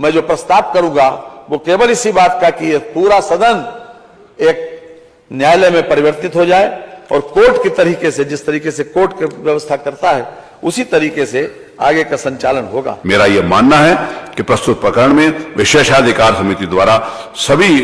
मैं जो प्रस्ताव करूंगा वो केवल इसी बात का कि ये पूरा सदन एक न्यायालय में परिवर्तित हो जाए और कोर्ट के तरीके से, जिस तरीके से कोर्ट की व्यवस्था करता है उसी तरीके से आगे का संचालन होगा। मेरा यह मानना है कि प्रस्तुत प्रकरण में विशेषाधिकार समिति द्वारा सभी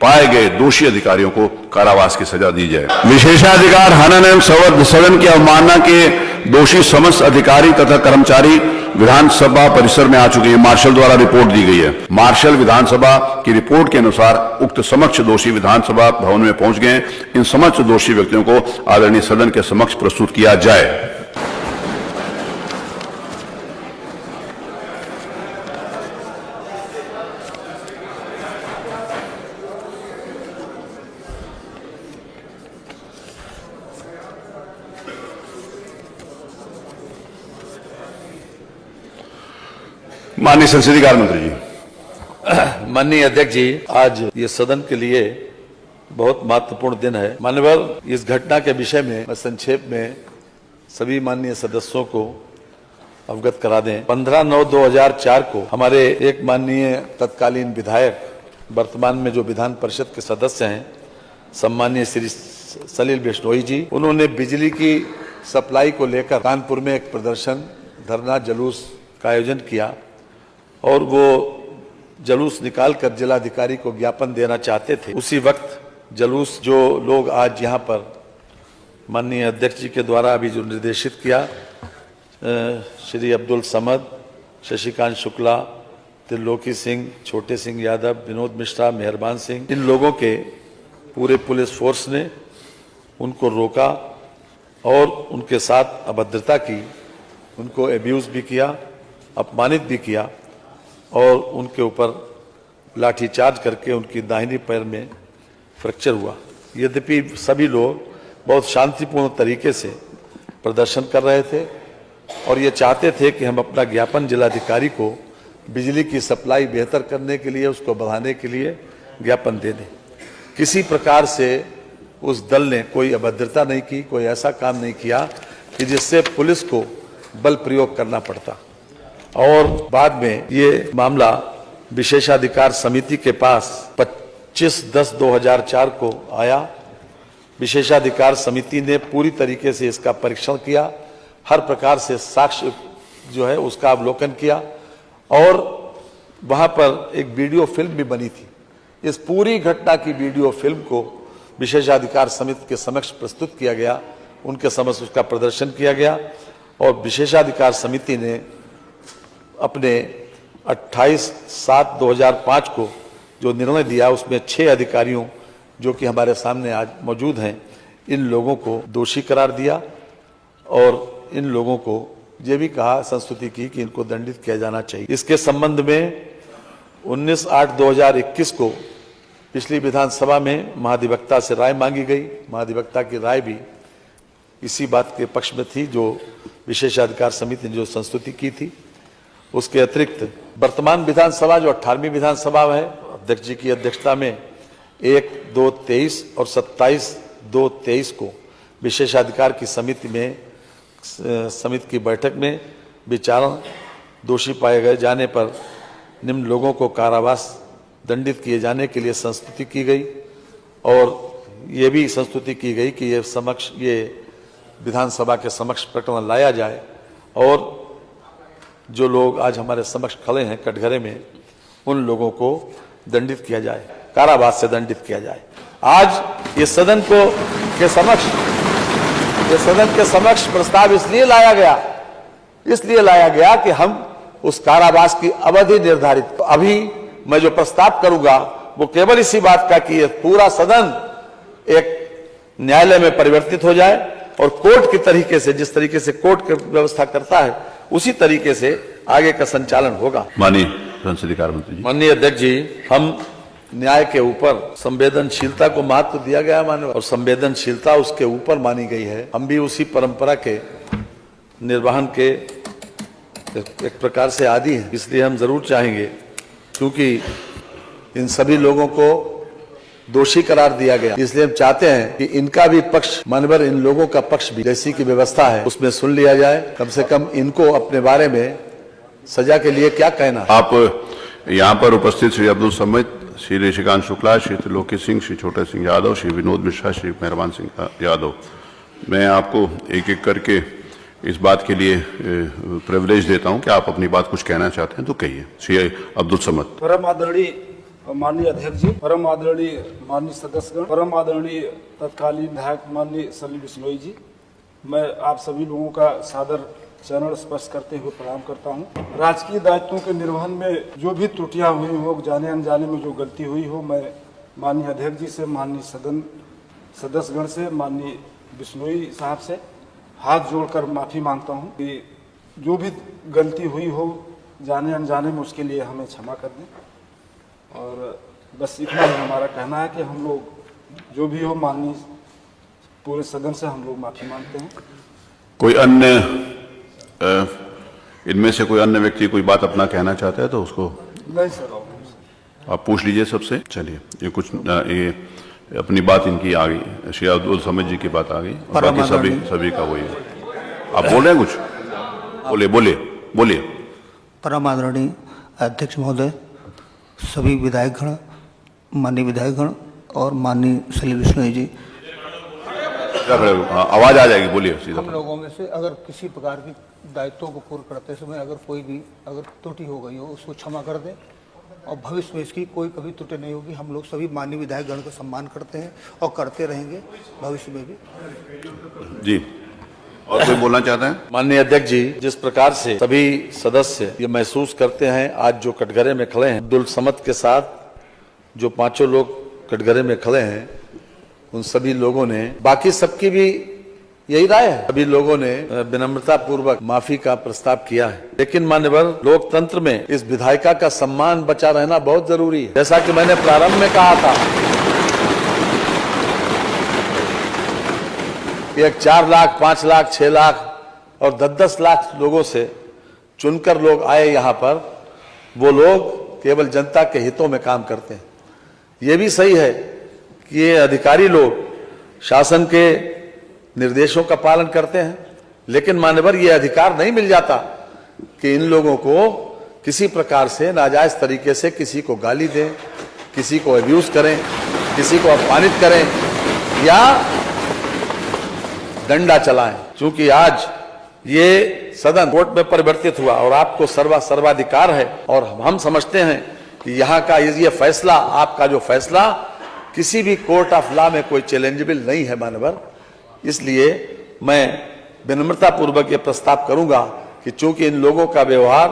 पाए गए दोषी अधिकारियों को कारावास की सजा दी जाए। विशेषाधिकार हनन एवं सदन की अवमानना के दोषी समस्त अधिकारी तथा कर्मचारी विधानसभा परिसर में आ चुके हैं। मार्शल द्वारा रिपोर्ट दी गई है। मार्शल विधानसभा की रिपोर्ट के अनुसार उक्त समक्ष दोषी विधानसभा भवन में पहुंच गए। इन समक्ष दोषी व्यक्तियों को आदरणीय सदन के समक्ष प्रस्तुत किया जाए। माननीय संसदीय कार्य मंत्री जी। माननीय अध्यक्ष जी, आज ये सदन के लिए बहुत महत्वपूर्ण दिन है। माननीय, इस घटना के विषय में मैं संक्षेप में सभी माननीय सदस्यों को अवगत करा दें। 15/9/2004 को हमारे एक माननीय तत्कालीन विधायक, वर्तमान में जो विधान परिषद के सदस्य हैं, सम्मानीय श्री सलील बिश्नोई जी, उन्होंने बिजली की सप्लाई को लेकर कानपुर में एक प्रदर्शन, धरना, जुलूस का आयोजन किया और वो जुलूस निकालकर जिलाधिकारी को ज्ञापन देना चाहते थे। उसी वक्त जुलूस जो लोग आज यहाँ पर माननीय अध्यक्ष जी के द्वारा अभी जो निर्देशित किया, श्री अब्दुल समद, शशिकांत शुक्ला, त्रिलोकी सिंह, छोटे सिंह यादव, विनोद मिश्रा, मेहरबान सिंह, इन लोगों के पूरे पुलिस फोर्स ने उनको रोका और उनके साथ अभद्रता की, उनको एब्यूज भी किया, अपमानित भी किया और उनके ऊपर लाठीचार्ज करके उनकी दाहिनी पैर में फ्रैक्चर हुआ। यद्यपि सभी लोग बहुत शांतिपूर्ण तरीके से प्रदर्शन कर रहे थे और ये चाहते थे कि हम अपना ज्ञापन जिलाधिकारी को बिजली की सप्लाई बेहतर करने के लिए, उसको बढ़ाने के लिए ज्ञापन दे दें। किसी प्रकार से उस दल ने कोई अभद्रता नहीं की, कोई ऐसा काम नहीं किया कि जिससे पुलिस को बल प्रयोग करना पड़ता। और बाद में ये मामला विशेषाधिकार समिति के पास 25/10/2004 को आया। विशेषाधिकार समिति ने पूरी तरीके से इसका परीक्षण किया, हर प्रकार से साक्ष्य जो है उसका अवलोकन किया और वहां पर एक वीडियो फिल्म भी बनी थी। इस पूरी घटना की वीडियो फिल्म को विशेषाधिकार समिति के समक्ष प्रस्तुत किया गया, उनके समक्ष उसका प्रदर्शन किया गया और विशेषाधिकार समिति ने अपने 28/7/2005 को जो निर्णय दिया उसमें 6 अधिकारियों जो कि हमारे सामने आज मौजूद हैं, इन लोगों को दोषी करार दिया और इन लोगों को ये भी कहा, संस्तुति की कि इनको दंडित किया जाना चाहिए। इसके संबंध में 19/8/2021 को पिछली विधानसभा में महाधिवक्ता से राय मांगी गई। महाधिवक्ता की राय भी इसी बात के पक्ष में थी जो विशेषाधिकार समिति ने जो संस्तुति की थी। उसके अतिरिक्त वर्तमान विधानसभा जो 18वीं विधानसभा है, अध्यक्ष जी की अध्यक्षता में 1/2/23 और 27/2/23 को विशेषाधिकार की समिति की बैठक में विचारण दोषी पाए गए जाने पर निम्न लोगों को कारावास दंडित किए जाने के लिए संस्तुति की गई और ये भी संस्तुति की गई कि ये विधानसभा के समक्ष प्रकरण लाया जाए और जो लोग आज हमारे समक्ष खड़े हैं कटघरे में, उन लोगों को दंडित किया जाए, कारावास से दंडित किया जाए। आज ये सदन के समक्ष प्रस्ताव इसलिए लाया गया कि हम उस कारावास की अवधि निर्धारित, अभी मैं जो प्रस्ताव करूंगा वो केवल इसी बात का कि ये पूरा सदन एक न्यायालय में परिवर्तित हो जाए और कोर्ट के तरीके से, जिस तरीके से कोर्ट की व्यवस्था करता है उसी तरीके से आगे का संचालन होगा। माननीय संसदीय कार्य मंत्री जी। माननीय अध्यक्ष जी, हम न्याय के ऊपर संवेदनशीलता को महत्व दिया गया माननीय, और संवेदनशीलता उसके ऊपर मानी गई है। हम भी उसी परंपरा के निर्वहन के एक प्रकार से आदी हैं, इसलिए हम जरूर चाहेंगे, क्योंकि इन सभी लोगों को दोषी करार दिया गया, इसलिए हम चाहते हैं कि इनका भी पक्ष, मानवर इन लोगों का पक्ष भी जैसी की व्यवस्था है उसमें सुन लिया जाए। कम से कम इनको अपने बारे में सजा के लिए क्या कहना है। आप यहाँ पर उपस्थित श्री अब्दुल समद, श्री ऋषिकांत शुक्ला, श्री त्रिलोकी सिंह, श्री छोटे सिंह यादव, श्री विनोद मिश्रा, श्री मेहरबान सिंह यादव, मैं आपको एक एक करके इस बात के लिए प्रिविलेज देता हूं कि आप अपनी बात कुछ कहना चाहते हैं तो कहिए। श्री अब्दुल समद। परम आदरणीय माननीय अध्यक्ष जी, परम आदरणीय माननीय सदस्यगण, परम आदरणीय तत्कालीन विधायक माननीय सलील बिश्नोई जी, मैं आप सभी लोगों का सादर चरण स्पर्श करते हुए प्रणाम करता हूं। राजकीय दायित्वों के निर्वहन में जो भी त्रुटियां हुई हो, जाने अनजाने में जो गलती हुई हो, मैं माननीय अध्यक्ष जी से, माननीय सदन सदस्यगण से, माननीय बिश्नोई साहब से हाथ जोड़कर माफी मांगता हूं कि जो भी गलती हुई हो जाने अनजाने में, उसके लिए हमें क्षमा कर दें। और बस इतना ही हमारा कहना है कि हम लोग जो भी हो, माननीय पूरे सदन से हम लोग माफी मांगते हैं। कोई अन्य इनमें से कोई अन्य व्यक्ति कोई बात अपना कहना चाहता है तो उसको नहीं सर, आप पूछ लीजिए सबसे। चलिए, ये कुछ ये अपनी बात इनकी आ गई, श्री अब्दुल समद जी की बात आ गई, और बाकी सभी का वही है। आप बोल रहे हैं कुछ? बोलिए। परम आदरणीय अध्यक्ष महोदय, सभी विधायकगण, माननीय विधायकगण और माननीय सलील बिश्नोई जी, आवाज आ जाएगी, बोलिए सीधा। हम लोगों में से अगर किसी प्रकार की दायित्वों को पूर्ण करते समय अगर कोई भी अगर त्रुटि हो गई हो, उसको क्षमा कर दें और भविष्य में इसकी कोई कभी त्रुटि नहीं होगी। हम लोग सभी माननीय विधायकगण का सम्मान करते हैं और करते रहेंगे भविष्य में भी। जी, और कोई बोलना चाहता है? माननीय अध्यक्ष जी, जिस प्रकार से सभी सदस्य ये महसूस करते हैं, आज जो कटघरे में खड़े हैं, अब्दुल समद के साथ जो पांचों लोग कटघरे में खड़े हैं, उन सभी लोगों ने, बाकी सबकी भी यही राय है, सभी लोगों ने विनम्रता पूर्वक माफी का प्रस्ताव किया है। लेकिन मान्यवर, लोकतंत्र में इस विधायिका का सम्मान बचा रहना बहुत जरूरी है। जैसा कि मैंने प्रारंभ में कहा था, एक 4 लाख, 5 लाख, 6 लाख और 10-10 लाख लोगों से चुनकर लोग आए यहाँ पर, वो लोग केवल जनता के हितों में काम करते हैं। ये भी सही है कि ये अधिकारी लोग शासन के निर्देशों का पालन करते हैं, लेकिन मान्यवर, ये अधिकार नहीं मिल जाता कि इन लोगों को किसी प्रकार से नाजायज तरीके से किसी को गाली दें, किसी को अब्यूज करें, किसी को अपमानित करें या डंडा चलाएं। क्योंकि आज ये सदन कोर्ट में परिवर्तित हुआ और आपको सर्वाधिकार है, और हम समझते हैं कि यहाँ का ये फैसला, आपका जो फैसला किसी भी कोर्ट ऑफ लॉ में कोई चैलेंजेबल नहीं है मानवर। इसलिए मैं विनम्रता पूर्वक ये प्रस्ताव करूंगा कि चूंकि इन लोगों का व्यवहार,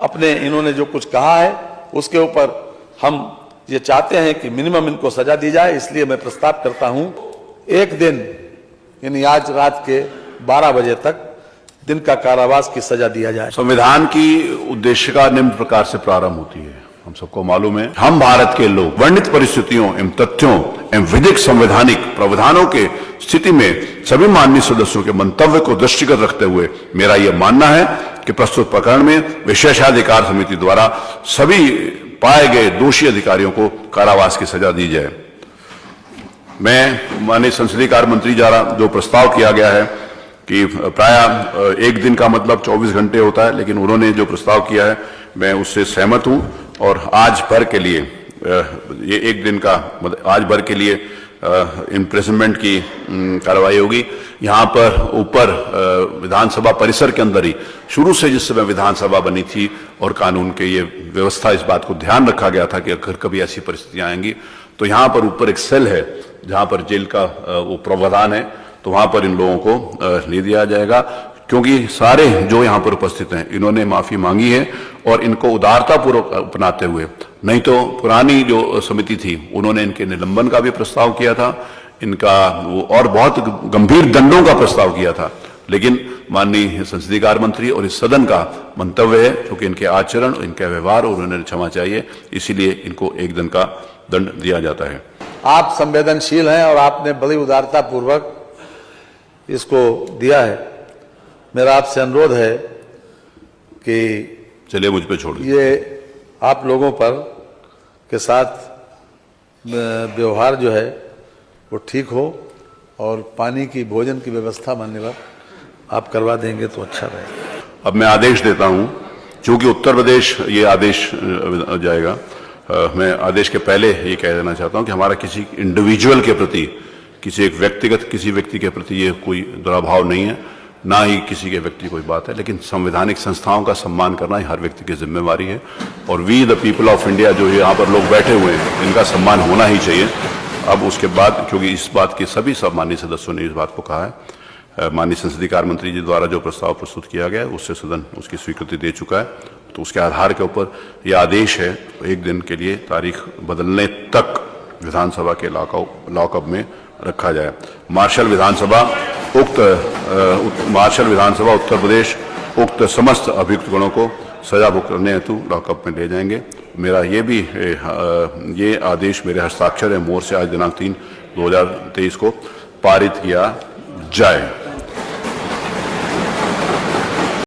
अपने इन्होंने जो कुछ कहा है उसके ऊपर हम ये चाहते हैं कि मिनिमम इनको सजा दी जाए, इसलिए मैं प्रस्ताव करता हूं 1 दिन, यानी आज रात के 12 बजे तक दिन का कारावास की सजा दिया जाए। संविधान की उद्देशिका निम्न प्रकार से प्रारंभ होती है। हम सबको मालूम है, हम भारत के लोग वर्णित परिस्थितियों एवं तथ्यों एवं विधिक संवैधानिक प्रावधानों के स्थिति में सभी माननीय सदस्यों के मंतव्य को दृष्टिगत रखते हुए मेरा यह मानना है कि प्रस्तुत प्रकरण में विशेषाधिकार समिति द्वारा सभी पाए गए दोषी अधिकारियों को कारावास की सजा दी जाए। मैं माननीय संसदीय कार्य मंत्री द्वारा जो प्रस्ताव किया गया है कि प्राय 1 दिन का मतलब 24 घंटे होता है, लेकिन उन्होंने जो प्रस्ताव किया है मैं उससे सहमत हूं, और आज भर के लिए ये 1 दिन का आज भर के लिए इम्प्रिजनमेंट की कार्रवाई होगी। यहाँ पर ऊपर विधानसभा परिसर के अंदर ही शुरू से जिस समय विधानसभा बनी थी और कानून के ये व्यवस्था, इस बात को ध्यान रखा गया था कि अगर कभी ऐसी परिस्थितियां आएंगी तो यहाँ पर ऊपर एक सेल है जहाँ पर जेल का वो प्रावधान है, तो वहाँ पर इन लोगों को ले दिया जाएगा। क्योंकि सारे जो यहाँ पर उपस्थित हैं इन्होंने माफी मांगी है और इनको उदारतापूर्वक अपनाते हुए, नहीं तो पुरानी जो समिति थी उन्होंने इनके निलंबन का भी प्रस्ताव किया था, इनका वो और बहुत गंभीर दंडों का प्रस्ताव किया था, लेकिन माननीय संसदीय कार्य मंत्री और इस सदन का मंतव्य है क्योंकि इनके आचरण, इनके व्यवहार और उन्हें क्षमा चाहिए, इसीलिए इनको 1 दिन का दंड दिया जाता है। आप संवेदनशील हैं और आपने बड़ी उदारता पूर्वक इसको दिया है। मेरा आपसे अनुरोध है कि चलिए मुझ पे छोड़िए, ये आप लोगों पर के साथ व्यवहार जो है वो ठीक हो और पानी की, भोजन की व्यवस्था मान्यवर आप करवा देंगे तो अच्छा रहेगा। अब मैं आदेश देता हूं चूंकि उत्तर प्रदेश ये आदेश जाएगा, मैं आदेश के पहले ये कह देना चाहता हूं कि हमारा किसी इंडिविजुअल के प्रति, किसी एक व्यक्तिगत किसी व्यक्ति के प्रति ये कोई दुराभाव नहीं है, ना ही किसी के व्यक्ति कोई बात है, लेकिन संवैधानिक संस्थाओं का सम्मान करना ही हर व्यक्ति की जिम्मेवारी है। और we the people of India, जो यहाँ पर लोग बैठे हुए हैं, इनका सम्मान होना ही चाहिए। अब उसके बाद, क्योंकि इस बात के सभी माननीय सदस्यों ने इस बात को कहा है, माननीय संसदीय कार्य मंत्री जी द्वारा जो प्रस्ताव प्रस्तुत किया गया है उससे सदन उसकी स्वीकृति दे चुका है, तो उसके आधार के ऊपर यह आदेश है 1 दिन के लिए तारीख बदलने तक विधानसभा के लॉकअप में रखा जाए। मार्शल विधानसभा उत्तर प्रदेश उक्त समस्त अभियुक्तगणों को सजा भुगतने हेतु लॉकअप में ले जाएंगे। मेरा ये आदेश मेरे हस्ताक्षर है मोहर से आज दिनांक 3/2023 को पारित किया जाए।